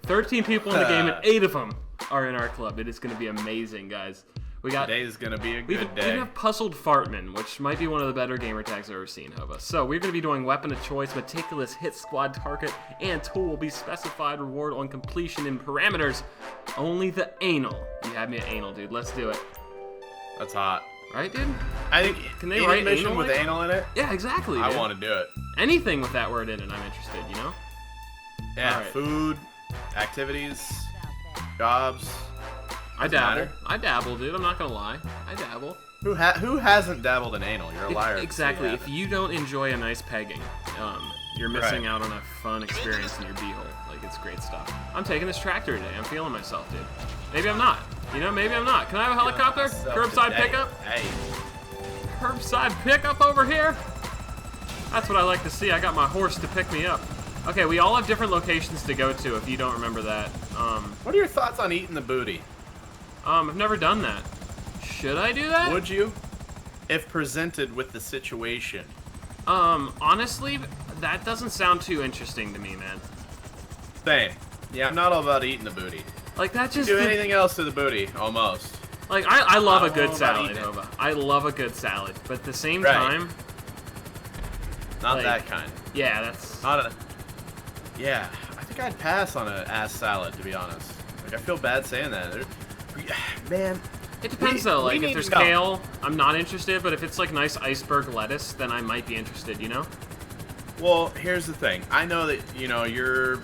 13 people in the game, and 8 of them are in our club. It is going to be amazing, guys. Today is going to be a good day. We have Puzzled Fartman, which might be one of the better gamer tags I've ever seen, Hova. So we're going to be doing Weapon of Choice, Meticulous, Hit Squad, Target, and Tool will be specified reward on completion in parameters. Only the anal. You had me at anal, dude. Let's do it. That's hot. Right, dude? I think Can they write mission anal with like anal in it? Yeah, exactly, dude. I want to do it. Anything with that word in it, I'm interested, you know? Yeah, Right. food, activities, jobs. I Doesn't dabble, dude. I'm not going to lie. I dabble. Who hasn't dabbled in anal? You're a liar. Exactly. You If you don't enjoy a nice pegging, you're missing out on a fun experience in your beehole. Like, it's great stuff. I'm taking this tractor today. I'm feeling myself, dude. Maybe I'm not. You know, maybe I'm not. Can I have a helicopter? Curbside pickup? Hey. Curbside pickup over here? That's what I like to see. I got my horse to pick me up. Okay, we all have different locations to go to if you don't remember that. What are your thoughts on eating the booty? I've never done that. Should I do that? Would you? If presented with the situation. Honestly, that doesn't sound too interesting to me, man. Same. Yeah, I'm not all about eating the booty. Like, that just... Do anything else to the booty, almost. Like, I love a good about salad, eating it. Hova. I love a good salad. But at the same Right. time... Not Like- that kind. Yeah, that's... Not a... Yeah, I think I'd pass on an ass salad, to be honest. Like, I feel bad saying that. Man, It depends, We- though. we Like, need if there's to know. kale, I'm not interested. But if it's, like, nice iceberg lettuce, then I might be interested, you know? well, here's the thing. I know that, you know, your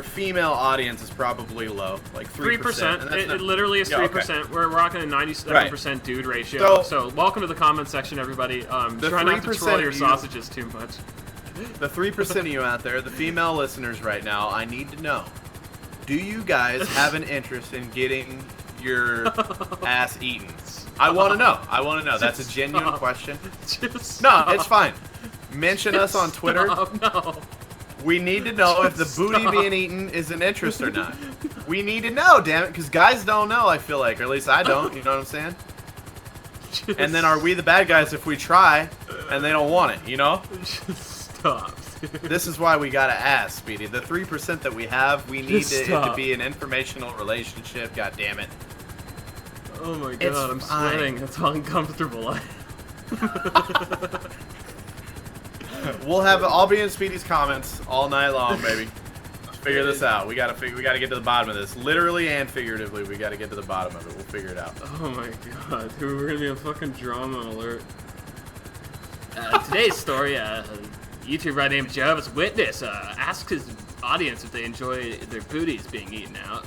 female audience is probably low, like 3%. 3%. and that's It not- literally is Yeah, 3%. okay. We're rocking a 97% dude ratio. So- So, welcome to the comment section, everybody. The Try not to 3% troll your of you- sausages too much. The 3% of you out there, the female listeners right now, I need to know. Do you guys have an interest in getting your ass eaten? I want to know. I want to know. That's a genuine Stop. question. Just No, stop. it's fine. Mention us on Twitter. Stop. No. We need to know if the booty Stop. being eaten is an interest or not. We need to know, damn it, because guys don't know, I feel like. Or at least I don't, you know what I'm saying? And then are we the bad guys if we try and they don't want it, you know? Just stop. This is why we gotta ask, Speedy. The 3% that we have, we need Just it to stop. be an informational relationship, god damn it. Oh my god, It's I'm fine. sweating. It's uncomfortable. I'll be in Speedy's comments all night long, baby. Let's figure this out. We gotta get to the bottom of this. Literally and figuratively, we gotta get to the bottom of it. We'll figure it out. Oh my god, dude, we're gonna be a fucking drama alert. Today's story, YouTuber named Jehovah's Witness asks his audience if they enjoy their booties being eaten out.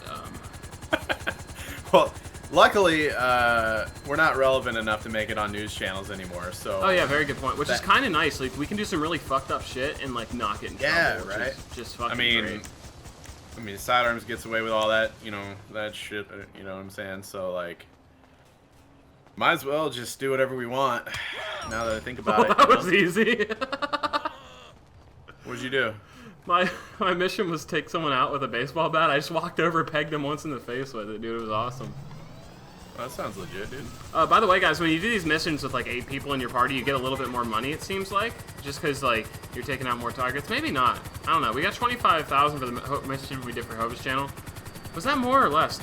Well, luckily, we're not relevant enough to make it on news channels anymore, so... Oh yeah, very good point. Which is That- kind of nice. Like, we can do some really fucked up shit and like not get in trouble. Yeah, which right? is just fucking I mean, great. Sidearms gets away with all that, you know, that shit, you know what I'm saying? So, like, might as well just do whatever we want, now that I think about it. That you was know? easy. What'd you do? My mission was take someone out with a baseball bat. I just walked over, pegged him once in the face with it, dude. It was awesome. Well, that sounds legit, dude. By the way, guys, when you do these missions with like 8 people in your party, you get a little bit more money. It seems like, just because like you're taking out more targets. Maybe not. I don't know. We got 25,000 for the mission we did for Hova's channel. Was that more or less?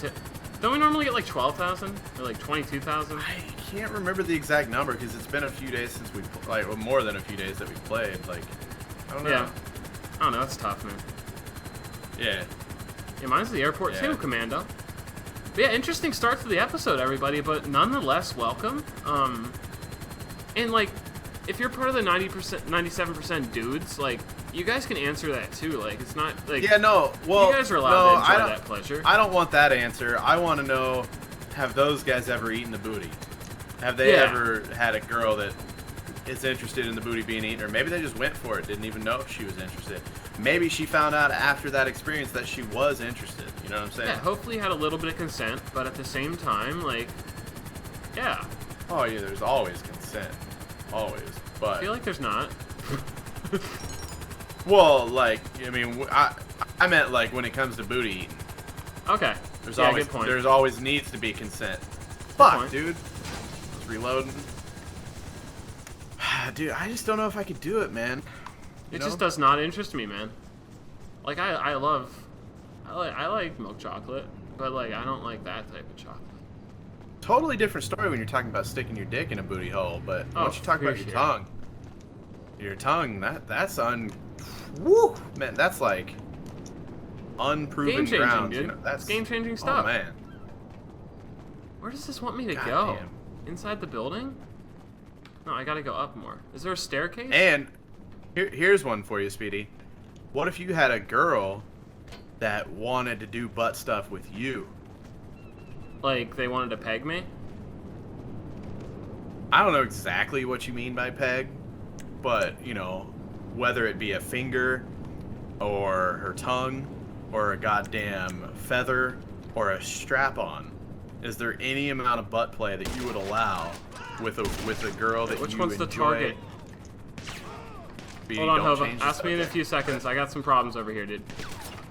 Don't we normally get like 12,000 or like 22,000? I can't remember the exact number because it's been a few days since we, like, well, more than a few days that we played. Like, I don't know. Yeah. I don't know. It's tough, man. Yeah. Yeah, mine's the airport Yeah. too, Commando. But yeah, interesting start to the episode, everybody, but nonetheless, welcome. And like, if you're part of the 90%, 97% dudes, like, you guys can answer that too. Like, it's not like Yeah, no. Well, you guys are allowed to I enjoy don't- that pleasure. I don't want that answer. I want to know, have those guys ever eaten the booty? Have they Yeah. ever had a girl that is interested in the booty being eaten? Or maybe they just went for it, didn't even know she was interested. Maybe she found out after that experience that she was interested. You know what I'm saying? Yeah, hopefully had a little bit of consent, but at the same time, like, yeah, Oh, yeah, there's always consent. Always. I But, feel like there's not. well, like, I mean, I meant, like, when it comes to booty eating. Okay. There's yeah, always good point. there's always needs to be consent. Fuck, point. dude. I was reloading. Dude, I just don't know if I could do it, man. It know? just does not interest me, man. Like, I love I like milk chocolate, but like I don't like that type of chocolate. Totally different story when you're talking about sticking your dick in a booty hole, but once you talk about your tongue, that's woo, man, that's like unproven Game-changing, ground. dude. You know, that's game-changing stuff. Oh man. Where does this want me to God go? damn. Inside the building? No, I gotta go up more. Is there a staircase? And here's one for you, Speedy. What if you had a girl that wanted to do butt stuff with you? Like, they wanted to peg me? I don't know exactly what you mean by peg, but, you know, whether it be a finger or her tongue or a goddamn feather or a strap-on, is there any amount of butt play that you would allow with a girl that Which you one's enjoy? the target? Speedy, Hold on, don't Hova. change the Ask me in a subject. few seconds. I got some problems over here, dude.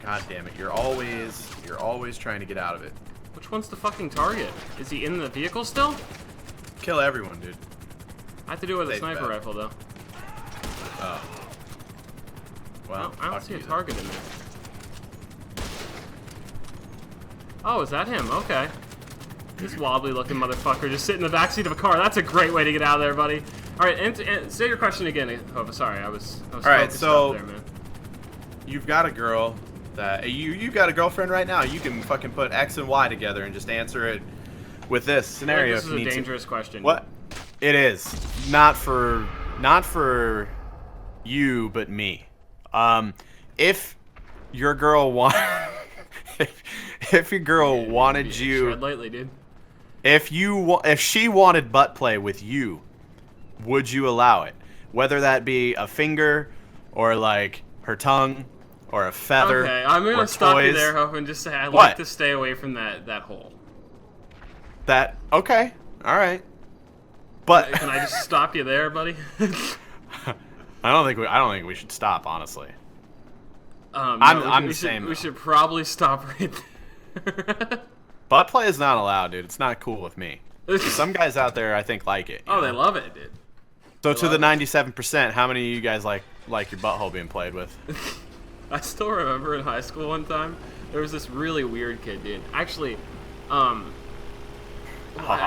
God damn it! You're always trying to get out of it. Which one's the fucking target? Is he in the vehicle still? Kill everyone, dude. I have to do it with a Safe sniper bet. rifle, though. Oh. Well, I don't fuck see a you then. target in there. Oh, is that him? Okay. This wobbly looking motherfucker just sitting in the backseat of a car. That's a great way to get out of there, buddy. Alright, and say your question again, Hova. Sorry, I was Alright, focused so up there, man. You've got a girl that you got a girlfriend right now. You can fucking put X and Y together and just answer it with this I scenario. feel like this if you is a need to. dangerous question. What? It is not for you, but me. If your girl if your girl wanted you, Tread lightly, dude. if she wanted butt play with you, would you allow it? Whether that be a finger or like her tongue or a feather. Okay, I'm or gonna stop you toys. there, Hope, and just say I'd What? like to stay away from that hole. That okay? All right. But Can I just stop you there, buddy? I don't think we should stop, honestly. No, I'm we the should, same, We though. should probably stop right there. Butt play is not allowed, dude. It's not cool with me. Some guys out there, I think, like it. you Oh, know? they love it, dude. So to the love it. 97%, how many of you guys like your butthole being played with? I still remember in high school one time, there was this really weird kid, dude. Actually, I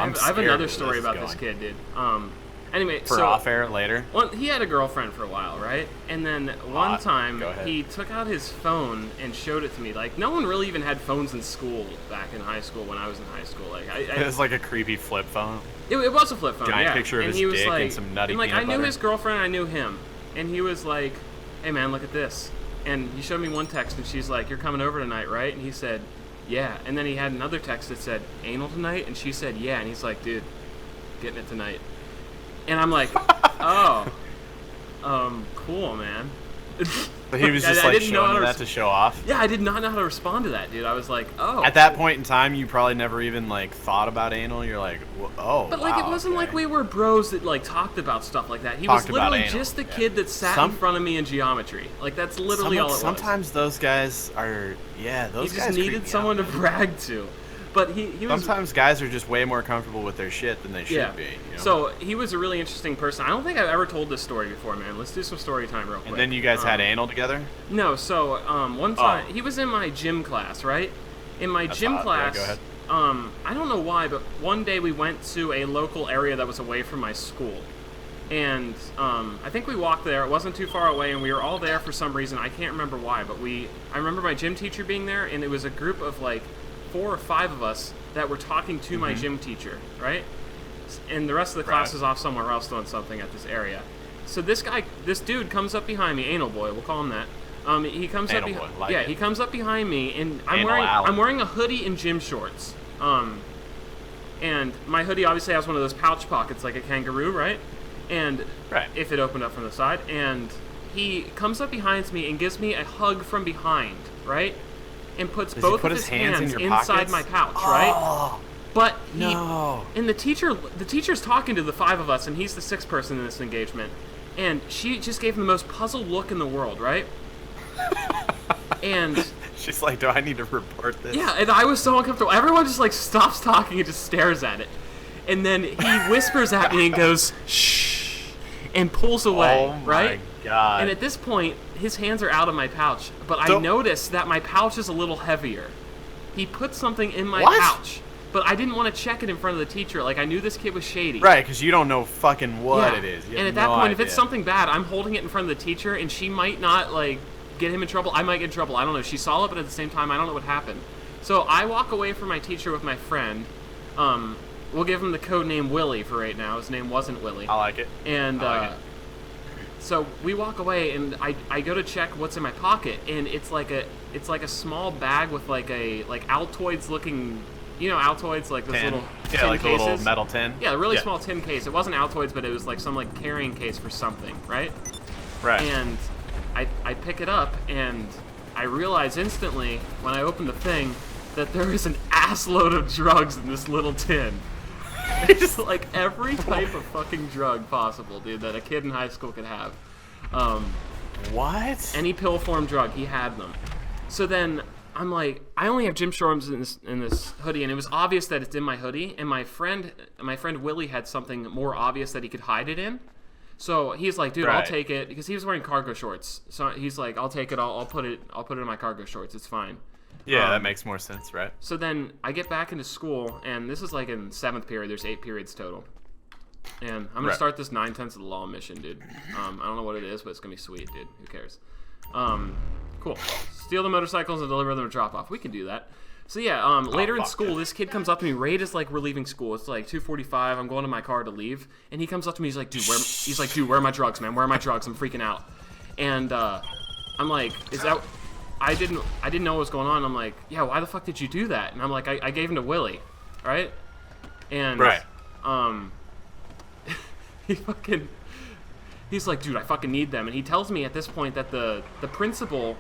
have scared another where story this is about this going. kid, dude. Anyway, For so off air later. he had a girlfriend for a while, right? And then one Hot. time Go ahead. he took out his phone and showed it to me. Like, no one really even had phones in school back in high school when I was in high school. Like, It was like a creepy flip phone. it was a flip phone, Giant yeah. picture of and his he was dick like, and some nutty and like I peanut knew butter. his girlfriend, I knew him, and he was like, "Hey man, look at this." And he showed me one text, and she's like, "You're coming over tonight, right?" And he said, "Yeah." And then he had another text that said, "Anal tonight?" And she said, "Yeah." And he's like, "Dude, getting it tonight." And I'm like, "Oh, cool, man." But he was just I like didn't know showing how you to that to show off. Yeah, I did not know how to respond to that, dude. I was like, "Oh." At that point in time, you probably never even like thought about anal. You're like, oh, But like, wow, it wasn't okay. like we were bros that like talked about stuff like that. He Talked was about literally anal, just the yeah. kid that sat Some- in front of me in geometry. Like that's literally all it was. Sometimes those guys are, yeah, those He guys just creep needed me someone out, to man. brag to. But he was Sometimes guys are just way more comfortable with their shit than they should yeah. be. You know? So he was a really interesting person. I don't think I've ever told this story before, man. Let's do some story time real quick. and then you guys had anal together? No, so one time he was in my gym class, right? In my That's gym hot. Yeah, class, go ahead. I don't know why, but one day we went to a local area that was away from my school. And I think we walked there. It wasn't too far away, and we were all there for some reason. I can't remember why, but I remember my gym teacher being there, and it was a group of like 4 or 5 of us that were talking to my gym teacher, right? And the rest of the class Right. is off somewhere else doing something at this area. So this dude comes up behind me, anal boy, we'll call him that. He comes Anal up boy, behind, like yeah, it. he comes up behind me, and Anal Allen. I'm wearing a hoodie and gym shorts. And my hoodie obviously has one of those pouch pockets like a kangaroo, right? And Right. if it opened up from the side, and he comes up behind me and gives me a hug from behind, right? And puts Does he both put of his his hands in hands your inside pockets? my pouch, right? Oh, But he, no. and the teacher's talking to the 5 of us, and he's the 6th person in this engagement, and she just gave him the most puzzled look in the world, right? And She's like, do I need to report this? yeah, and I was so uncomfortable. Everyone just like stops talking and just stares at it, and then he whispers at me and goes, "Shh," and pulls away, Oh my right? God. And at this point, his hands are out of my pouch, but I noticed that my pouch is a little heavier. He put something in my pouch, but I didn't want to check it in front of the teacher. Like, I knew this kid was shady. Right, because you don't know fucking what it is. And at that point, if it's something bad, I'm holding it in front of the teacher, and she might not, like, get him in trouble. I might get in trouble. I don't know. She saw it, but at the same time, I don't know what happened. So I walk away from my teacher with my friend. We'll give him the code name Willie for right now. His name wasn't Willie. I like it. And so we walk away, and I go to check what's in my pocket, and it's like a small bag with like Altoids looking, you know, Altoids, like this tin. little tin like cases. a little metal tin. Yeah, a really small tin case. It wasn't Altoids, but it was like some like carrying case for something, right? Right. And I pick it up, and I realize instantly when I open the thing that there is an assload of drugs in this little tin. It's like every type of fucking drug possible, dude, that a kid in high school could have. What? Any pill form drug, he had them. So then I'm like, I only have Jim Shorums in this hoodie, and it was obvious that it's in my hoodie. And my friend Willie had something more obvious that he could hide it in. So he's like, dude, I'll take it, because he was wearing cargo shorts. So he's like, I'll take it. I'll put it in my cargo shorts. It's fine. Yeah, that makes more sense, right? So then I get back into school, and this is like in 7th period. There's 8 periods total. And I'm going to start this 9/10 of the law mission, dude. I don't know what it is, but it's going to be sweet, dude. Who cares? Cool. Steal the motorcycles and deliver them to drop off. We can do that. So yeah, later in school, this kid comes up to me right as like we're leaving school. It's like 2:45. I'm going to my car to leave, and he comes up to me. He's like, dude, where are my drugs, man? Where are my drugs? I'm freaking out. And I'm like, is that? I didn't know what was going on. I'm like, yeah, why the fuck did you do that? And I'm like, I gave him to Willie, right? And he's like, dude, I fucking need them. And he tells me at this point that the principal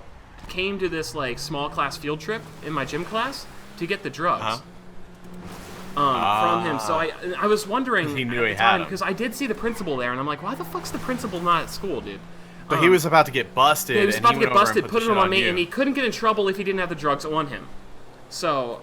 came to this like small class field trip in my gym class to get the drugs from him. So I was wondering he knew at he the time, had because I did see the principal there, and I'm like, why the fuck's the principal not at school, dude? But he was about to get busted. Yeah, he was about to get busted, put him them on me, and he couldn't get in trouble if he didn't have the drugs on him. So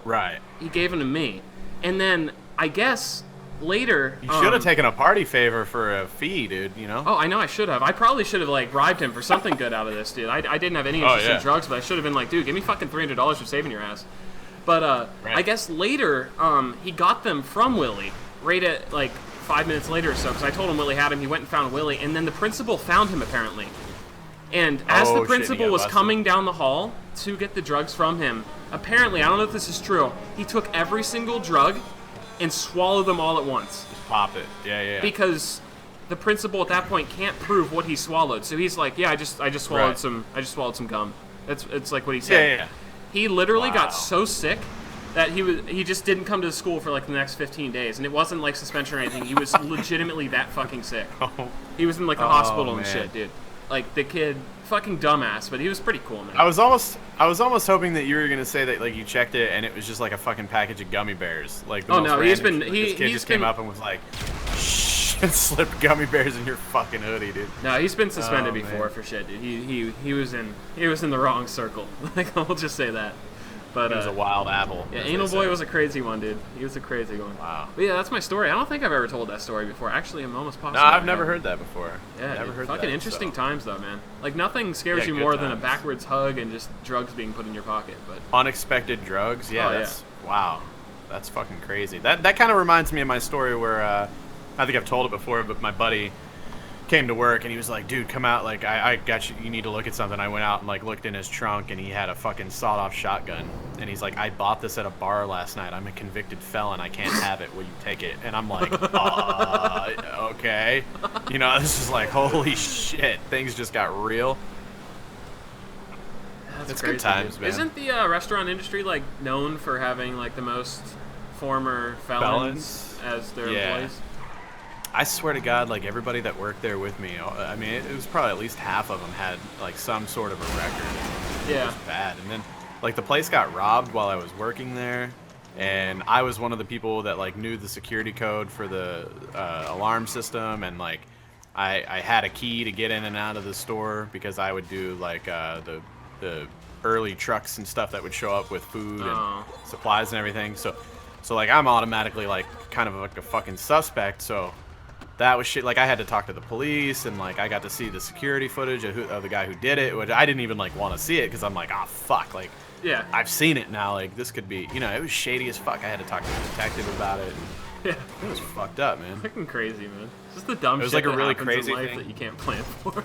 he gave them to me. And then I guess later you should have taken a party favor for a fee, dude, you know? Oh, I know I should have. I probably should have like bribed him for something good out of this, dude. I didn't have any interest in drugs, but I should have been like, dude, give me fucking $300 for saving your ass. But I guess later he got them from Willie right at like 5 minutes later or so, because I told him Willie had him. He went and found Willie, and then the principal found him apparently. And as the principal was coming down the hall to get the drugs from him, apparently, I don't know if this is true, he took every single drug and swallowed them all at once. Just pop it. Yeah. Because the principal at that point can't prove what he swallowed. So he's like, yeah, I just swallowed some gum. It's like what he said. Yeah. He literally got so sick that he just didn't come to the school for like the next 15 days, and it wasn't like suspension or anything. He was legitimately that fucking sick. He was in like the hospital and shit, dude. Like the kid, fucking dumbass, but he was pretty cool, man. I was almost hoping that you were gonna say that like you checked it and it was just like a fucking package of gummy bears. Like this kid just came up and was like, shh, and slipped gummy bears in your fucking hoodie, dude. No, he's been suspended before for shit, dude. He was in the wrong circle. Like, I'll just say that. But he was a wild apple. Yeah, Anal Boy was a crazy one, dude. He was a crazy one. Wow. But yeah, that's my story. I don't think I've ever told that story before. Actually, I'm almost positive. No, I've never heard that before. Yeah, never heard fucking that, interesting times though, man. Like nothing scares you more than a backwards hug and just drugs being put in your pocket. But unexpected drugs, wow, that's fucking crazy. That kind of reminds me of my story where I think I've told it before, but my buddy came to work and he was like, dude, come out, like I got you need to look at something. I went out and like looked in his trunk and he had a fucking sawed-off shotgun, and he's like, I bought this at a bar last night. I'm a convicted felon. I can't have it. Will you take it? And I'm like, okay. You know, this is like, holy shit, things just got real. That's crazy, good times, man. Isn't the restaurant industry like known for having like the most former felons as their employees? I swear to God, like everybody that worked there with me, I mean, it was probably at least half of them had like some sort of a record. Yeah. It was bad. And then like the place got robbed while I was working there, and I was one of the people that like knew the security code for the alarm system, and like I had a key to get in and out of the store because I would do like the early trucks and stuff that would show up with food and supplies and everything. So like I'm automatically like kind of like a fucking suspect. So that was shit. Like, I had to talk to the police, and like I got to see the security footage of the guy who did it, which I didn't even like want to see it because I'm like, oh fuck, like Yeah. I've seen it now. Like, this could be, it was shady as fuck. I had to talk to the detective about it. Yeah. It was fucked up, man. Fucking crazy, man. Just the dumb It was shit like a that really happens crazy in life thing. that you can't plan for.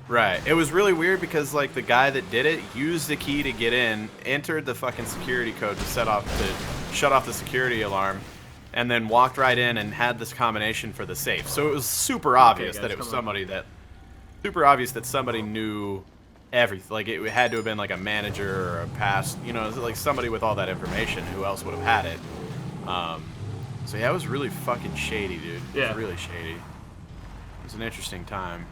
Right. It was really weird because like the guy that did it used the key to get in, entered the fucking security code to shut off the security alarm, and then walked right in and had this combination for the safe. So it was super obvious guys, that it was come on. somebody knew everything. Like, it had to have been like a manager or a past, like somebody with all that information. Who else would have had it? So yeah, it was really fucking shady, dude. It Yeah. was really shady. It was an interesting time.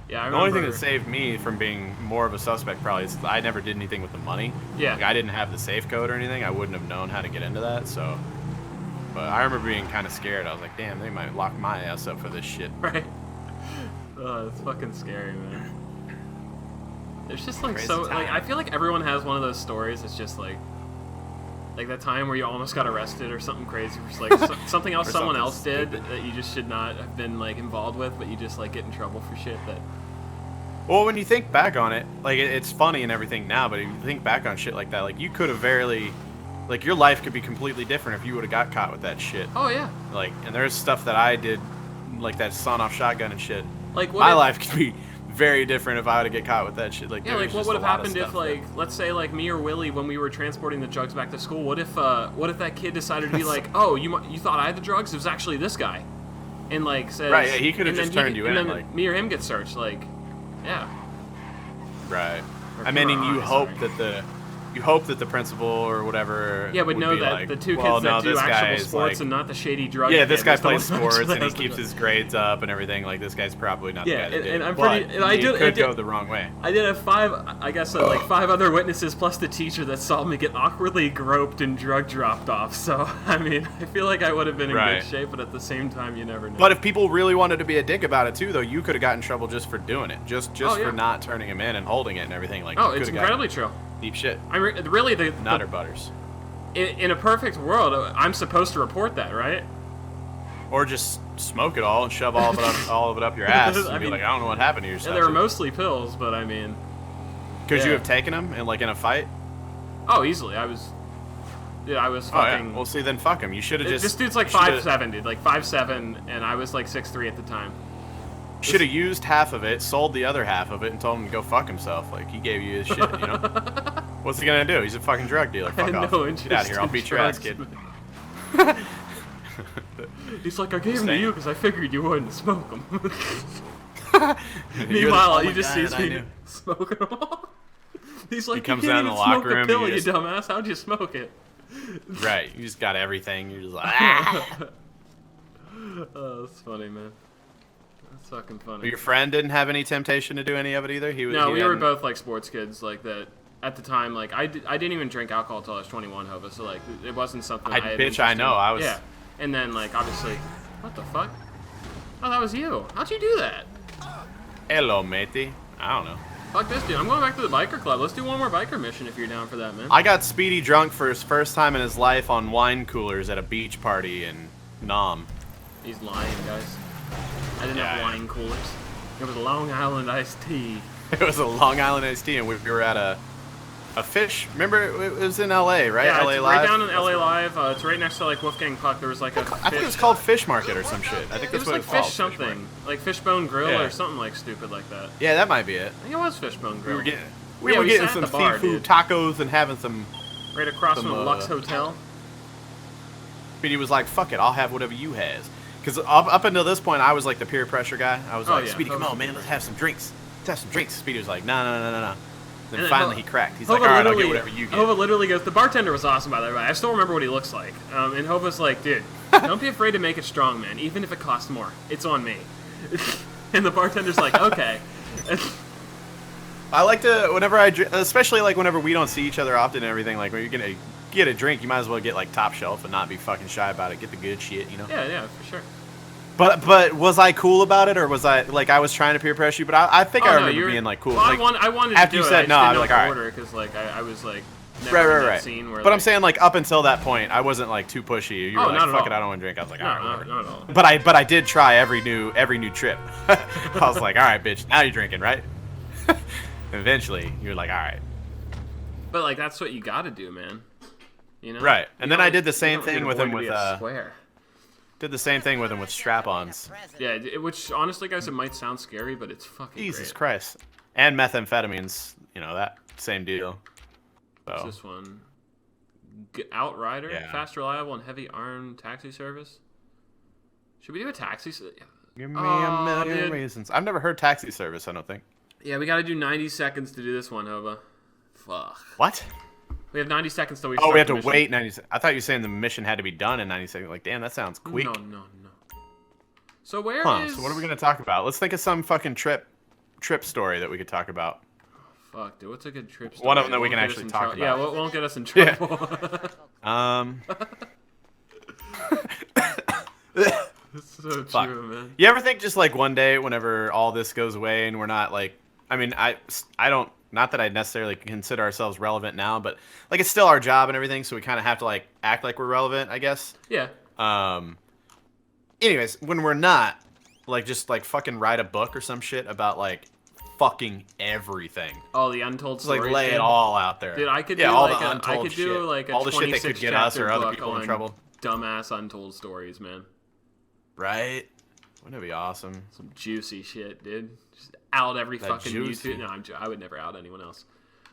Yeah, I The only thing remember- that saved me from being more of a suspect probably is I never did anything with the money. Yeah. Like, I didn't have the safe code or anything. I wouldn't have known how to get into that. So, but I remember being kind of scared. I was like, damn, they might lock my ass up for this shit. Right. Oh, it's fucking scary, man. There's just like Crazy so time. like I feel like everyone has one of those stories. It's just like that time where you almost got arrested or something crazy. Just like something else Or someone something else did stupid. that you just should not have been like involved with, but you just like get in trouble for shit that. Well, when you think back on it, like it's funny and everything now, but if you think back on shit like that, like you could have like your life could be completely different if you would have got caught with that shit. Oh yeah. Like, and there's stuff that I did, like that sawn-off shotgun and shit. Like what My if- life could be very different if I would have get caught with that shit. Like, Yeah, there like was what just would a have lot of happened if, stuff like, let's say, like me or Willie, when we were transporting the drugs back to school, what if that kid decided to be like, oh, you thought I had the drugs? It was actually this guy, and like says, Right, yeah, he could have and just then turned you and in, then like- me or him get searched, like, yeah, Right. Or I mean, and you PRI, hope sorry. that the principal or whatever. yeah, but would know be that like, the two kids well, that no, do this guy actual is, sports like, and not the shady drug. yeah, this kid guy is the one plays that actually sports and he has the keeps drugs. his grades up and everything. Like, this guy's probably not Yeah, the guy that and- did and it. I'm But pretty- and I it did- could it did- go the wrong way. I did have five other witnesses plus the teacher that saw me get awkwardly groped and drug dropped off. So, I mean, I feel like I would have been in Right. good shape, but at the same time, you never know. But if people really wanted to be a dick about it too, though, you could have gotten in trouble just for doing it, just Oh, yeah. for not turning him in and holding it and everything. Like, oh, you it's could have gotten incredibly true. deep shit. I mean, really, the Nutter butters, in a perfect world, I'm supposed to report that, right? or just smoke it all and shove all of it up your ass and I be mean, like, I don't know what happened to And yourself. they were mostly pills, but I mean, Could you yeah. have taken them and like in a fight? oh, easily. I was Oh yeah. fucking. Well, see, then fuck him. You should have just. This dude's like you shoulda- 5'7", dude, like 5'7", and I was like 6'3" at the time. Should have used half of it, sold the other half of it, and told him to go fuck himself. Like, he gave you his shit, you know? What's he gonna do? He's a fucking drug dealer. I Fuck had off. no Get out of here. I'll interest beat in your ass, drugs, kid. man. He's like, I gave them to Stay. you because I figured you wouldn't smoke them. You're the Meanwhile, only he just guy sees that I me knew. smoking them all. He's like, comes you down can't in the even smoke locker room, a pill, you you just- dumbass. How'd you smoke it? Right. You just got everything. You're just like, ah. Oh, that's funny, man. That's fucking funny. But your friend didn't have any temptation to do any of it either? He was. No, he we were hadn't- both like sports kids, like that. At the time, like I didn't even drink alcohol until I was 21, Hova. So like it wasn't something. I- I had bitch, interest I in. know, I was- Yeah, and then like obviously, what the fuck? Oh, that was you. How'd you do that? Hello, matey. I don't know. Fuck this dude. I'm going back to the biker club. Let's do one more biker mission if you're down for that, man. I got Speedy drunk for his first time in his life on wine coolers at a beach party in Nam. He's lying, guys. I didn't have Yeah. wine coolers. It was Long Island iced tea. It was a Long Island iced tea, and we were at a fish. Remember, it was in L.A., right? Yeah, LA it's Live. right down in LA Live. It's right next to like Wolfgang Puck. There was like a fish. I think it was called Fish Market or some shit. I think It that's was what like it was called. fish something, like Fishbone Grill Yeah. or something like stupid like that. Yeah, that might be it. I think it was Fishbone Grill. We Yeah, were we getting sat some at the bar, seafood dude. tacos and having some. Right across some, from the Lux Hotel. Speedy was like, "Fuck it, I'll have whatever you has." Because up until this point, I was like the peer pressure guy. I was Oh, like, yeah. "Speedy, come on, man, let's have some drinks. Let's have some drinks." Speedy was like, "No, no, no, no, no." Then And finally Ho- he cracked. He's Hova like, "All right, I'll get literally- whatever you get." Hova literally goes, the bartender was awesome, by the way. I still remember what he looks like. And Hova's like, dude, don't be afraid to make it strong, man. Even if it costs more. It's on me. And the bartender's like, okay. I like to, whenever I drink, especially like whenever we don't see each other often and everything, like when you're gonna get a drink, you might as well get like top shelf and not be fucking shy about it. Get the good shit, you know? Yeah, for sure. But was I cool about it, or was I like I was trying to peer pressure you? But I think I Oh, no, remember you're- being like cool. Well, like, I wanted after to you do said it. no, I I'm just like, didn't know all what right. to order because like I was like never in that Right. scene where, But I'm like- saying, like, up until that point, I wasn't like too pushy. You were Oh, like, not at fuck all. it, I don't want to drink. I was like, all right, No, whatever. not at all. But I did try every new trip. I was like, all right, bitch, now you're drinking, right? Eventually, you're like, all right. But like that's what you got to do, man. You know. Right. And You then I don't- did the you same don't thing need a with boy him to with be a square. did the same thing with him with strap-ons. Yeah, which honestly, guys, it might sound scary, but it's fucking Jesus great. Christ. And methamphetamines, that same deal. What's So this one? Outrider, Yeah. fast, reliable, and heavy armed taxi service. Should we do a taxi? give me Oh, a million dude. reasons. I've never heard taxi service, I don't think. Yeah, we got to do 90 seconds to do this one, Hova. Fuck. What? We have 90 seconds till we. Oh, start we have the to mission. wait 90 seconds. I thought you were saying the mission had to be done in 90 seconds. Like, damn, that sounds quick. No. So where Huh, is? so what are we going to talk about? Let's think of some fucking trip story that we could talk about. Fuck, dude. What's a good trip? One of story them that we won't can get us actually in talk trouble? Yeah, about. won't get us in Yeah. trouble. It's so Fuck. true, man. You ever think just like one day whenever all this goes away and we're not like, I mean, I don't, not that I necessarily consider ourselves relevant now, but like it's still our job and everything, so we kind of have to like act like we're relevant, I guess. Yeah. Anyways, when we're not, like just like fucking write a book or some shit about like fucking everything. Oh, the untold Just like stories. lay it dude. all out there. Dude, I could yeah, do all like the a, untold I could do shit. like a all the shit that could 26 get us or chapter other book people in on trouble. Dumbass untold stories, man. Right? Wouldn't it be awesome? Some juicy shit, dude. Just out every That fucking juicy. YouTube. No, I would never out anyone else.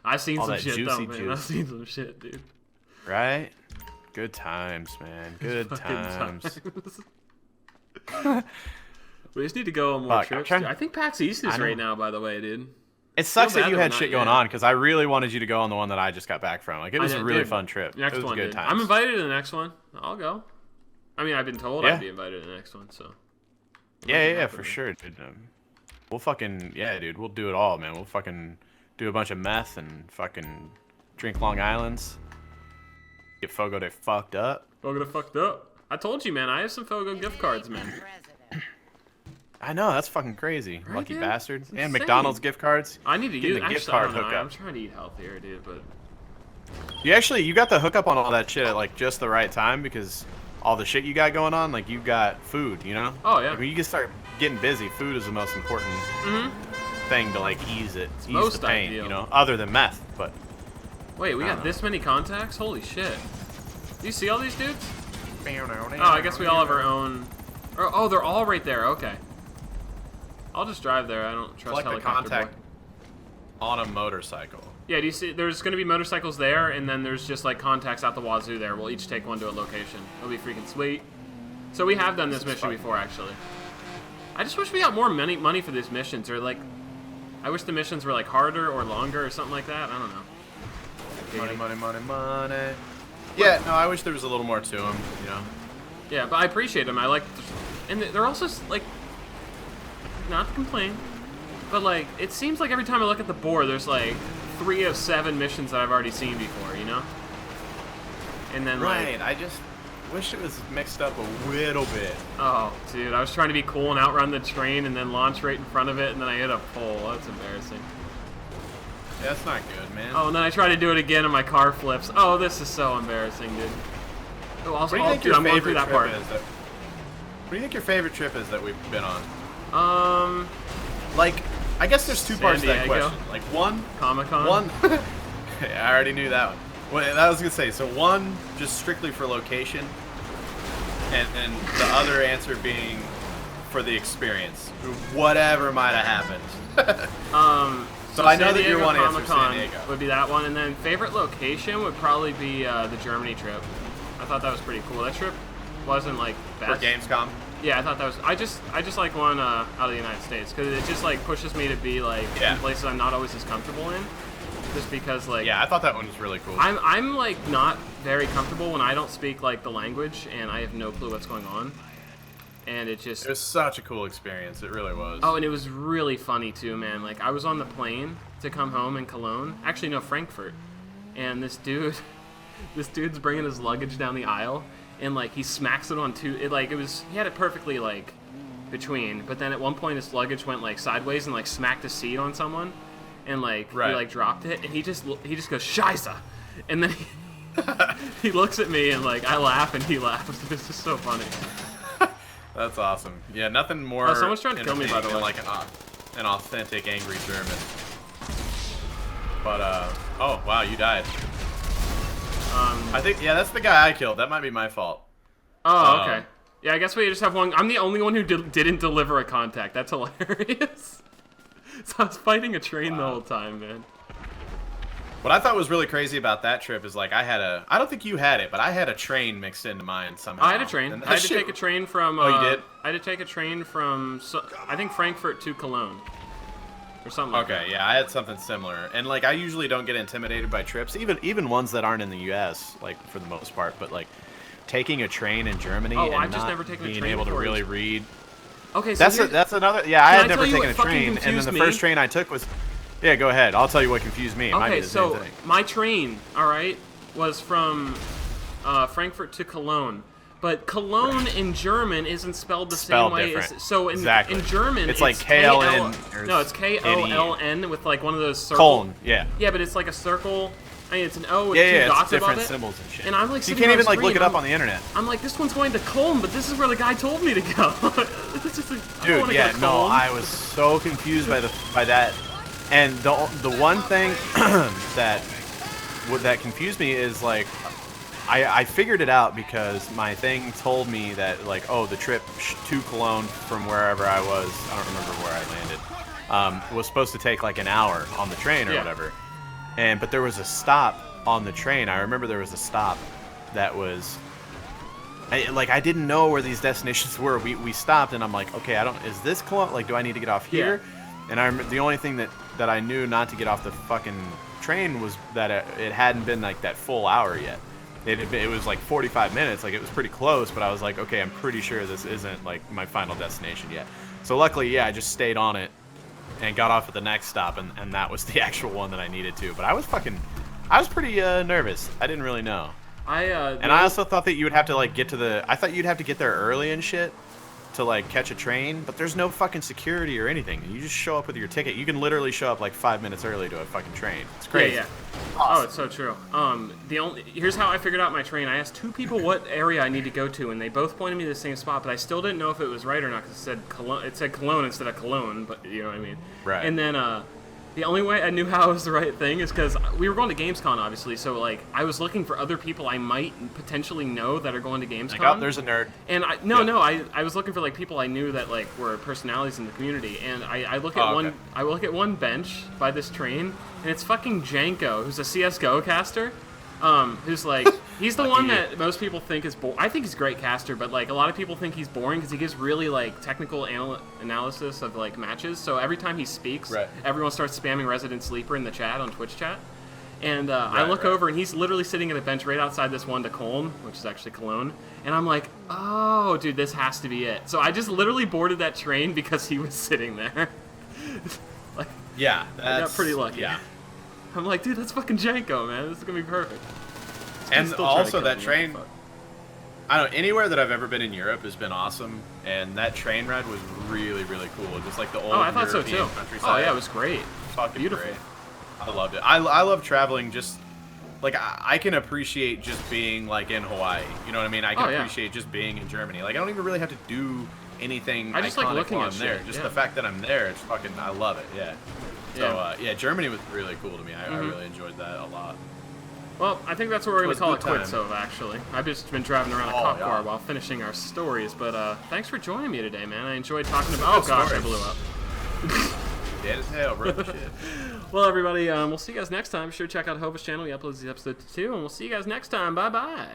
I've seen All some that shit though, juicy man. juice. I've seen some shit, dude. Right? Good times, man. Good Fucking times. We just need to go on more Fuck, I'm trips. trying- dude. I think PAX East I is know. right now, by the way, dude. It sucks Feel that bad you that had we're shit not going yet. on because I really wanted you to go on the one that I just got back from. Like it was I a know, really dude. fun trip. Next it was one, good dude. times. I'm invited to the next one. I'll go. I mean, I've been told Yeah. I'd be invited to the next one, so. Yeah, for sure, dude. We'll fucking dude. We'll do it all, man. We'll fucking do a bunch of meth and fucking drink Long Island's. Get Fogo de fucked up. Fogo to fucked up. I told you, man. I have some Fogo gift cards, man. I know that's fucking crazy, Right, lucky dude? bastard. It's And insane. McDonald's gift cards. I need to Getting use. the Actually, gift I card don't know. hookup. I'm trying to eat healthier, dude, but. You got the hookup on all that shit at like just the right time because all the shit you got going on, like you got food, you know? Oh, yeah. Like, when you can start getting busy, food is the most important thing to like ease most the pain, ideal. you know, other than meth. But Wait, we I got don't this many contacts? Holy shit. Do you see all these dudes? Oh, I guess we all have our own. Oh, they're all right there. Okay. I'll just drive there. I don't trust like the helicopter contact boy. on a motorcycle. Yeah, do you see? There's going to be motorcycles there, and then there's just like contacts out the wazoo there. We'll each take one to a location. It'll be freaking sweet. So we have done this is mission fun. before, actually. I just wish we got more money for these missions, or like, I wish the missions were like harder or longer or something like that. I don't know. Money. Yeah, no, I wish there was a little more to them, you know. Yeah, but I appreciate them. I like, and they're also like, not to complain, but like it seems like every time I look at the board, there's like 3 of 7 missions that I've already seen before, you know. And then Right, like, I just wish it was mixed up a little bit. oh, dude, I was trying to be cool and outrun the train and then launch right in front of it, and then I hit a pole. That's embarrassing. Yeah, that's not good, man. Oh, and then I try to do it again, and my car flips. Oh, this is so embarrassing, dude. Oh, What also, do you think dude, your I'm going through favorite that trip part. is? What do you think your favorite trip is that we've been on? Like, I guess there's 2 parts to that San Diego. question. Like one, Comic-Con. one. I already knew that one. Well, I was gonna say so. One, just strictly for location, and then the other answer being for the experience, whatever might have happened. So I know San that your Diego one answer is San Comic-Con Diego. would be that one, and then favorite location would probably be the Germany trip. I thought that was pretty cool. That trip wasn't like For best. Gamescom. Yeah, I thought that was. I just like one out of the United States because it just like pushes me to be like Yeah. in places I'm not always as comfortable in. Just because like Yeah, I thought that one was really cool. I'm like not very comfortable when I don't speak like the language and I have no clue what's going on, and it just It was such a cool experience. It really was. Oh, and it was really funny too, man. Like I was on the plane to come home in Cologne. Actually, no, Frankfurt. And this dude's bringing his luggage down the aisle, and like he smacks it on two. He had it perfectly like between, but then at one point his luggage went like sideways and like smacked a seat on someone, and like Right. he like dropped it, and he just goes Scheisse, And then he looks at me and like I laugh and he laughs. This is so funny. That's awesome. Yeah, nothing more. Oh, someone's trying to kill me, by the way. than, like an authentic angry German. But oh wow, you died. I think that's the guy I killed. That might be my fault. Oh, okay. Yeah, I guess we just have one. I'm the only one who didn't deliver a contact. That's hilarious. So I was fighting a train the whole time, man. What I thought was really crazy about that trip is like I don't think you had it, but I had a train mixed into mine somehow. I had a train. I had to take a train from. Oh, you did? I had to take a train from, I think, Frankfurt to Cologne. Or something like that. Okay, yeah, I had something similar. And like I usually don't get intimidated by trips, even ones that aren't in the US, like for the most part, but like taking a train in Germany and I've just not never taken a being train able to before. really read. Okay, so That's another. Yeah, I had I never tell you taken a what fucking train, and then confused the me? first train I took was. Yeah, go ahead. I'll tell you what confused me. It might be okay, the same so thing. my train, all right, was from Frankfurt to Cologne. But Cologne in German isn't spelled the same way different. as so in Exactly. in German It's like KLN. No, it's KOLN with like one of those circles. Colon, yeah. Yeah, but it's like a circle. I mean, it's an O with Yeah, two yeah, dots it's different above it. symbols and shit. And I'm like, So you sitting can't on even the like look screen, it up on the internet. I'm like, this one's going to Cologne, but this is where the guy told me to go. It's just like, I don't Dude, wanna yeah, go to no, Cologne. I was so confused by that. And the one thing that confused me is like I figured it out because my thing told me that like, oh, the trip to Cologne from wherever I was, I don't remember where I landed, was supposed to take like an hour on the train or whatever. But there was a stop on the train. I remember there was a stop that was I didn't know where these destinations were. We stopped and I'm like, okay, is this Cologne? Like, do I need to get off here? And I remember the only thing that I knew not to get off the fucking train was that it hadn't been like that full hour yet. It was like 45 minutes, like it was pretty close, but I was like, okay, I'm pretty sure this isn't like my final destination yet. So luckily, yeah, I just stayed on it and got off at the next stop, and that was the actual one that I needed to. But I was pretty nervous. I didn't really know. I also thought that you would have to like I thought you'd have to get there early and shit to like catch a train, but there's no fucking security or anything. You just show up with your ticket. You can literally show up like 5 minutes early to a fucking train. It's crazy. Yeah. Awesome. Oh, it's so true. Here's how I figured out my train. I asked two people what area I need to go to, and they both pointed me to the same spot, but I still didn't know if it was right or not because it said Cologne instead of Cologne, but you know what I mean. Right. And then the only way I knew how it was the right thing is because we were going to Gamescom, obviously. So like I was looking for other people I might potentially know that are going to Gamescom. Like, oh, there's a nerd. And I was looking for like people I knew that like were personalities in the community. And I look at one bench by this train, and it's fucking Janko, who's a CS:GO caster. Who's like, he's the one that most people think is boring. I think he's a great caster, but like a lot of people think he's boring because he gives really like technical analysis of like matches. So every time he speaks, everyone starts spamming Resident Sleeper in the chat on Twitch chat. And I look over and he's literally sitting at a bench right outside this one to Cologne, which is actually Cologne. And I'm like, oh, dude, this has to be it. So I just literally boarded that train because he was sitting there. Like, yeah, I got pretty lucky. Yeah. I'm like, dude, that's fucking Janko, man. This is gonna be perfect. And also that train, I don't know, anywhere that I've ever been in Europe has been awesome, and that train ride was really, really cool. Just like the old I thought European so too. countryside. Oh yeah, it was great. Fucking Beautiful. great. I loved it. I love traveling. Just like I can appreciate just being like in Hawaii. You know what I mean? I can appreciate just being in Germany. Like I don't even really have to do anything. I just iconic like looking while at I'm there. shit, Just the fact that I'm there, it's fucking. I love it. Yeah. So Yeah. Germany was really cool to me. I really enjoyed that a lot. Well, I think that's what we're going was to call it good quits time. of, actually. I've just been driving around a Oh, cop yeah. car while finishing our stories, but thanks for joining me today, man. I enjoyed talking about... Oh, gosh, I stories. blew up. Dead as hell, bro. Shit. Well, everybody, we'll see you guys next time. Be sure to check out Hova's channel. He uploads these episodes too, and we'll see you guys next time. Bye-bye.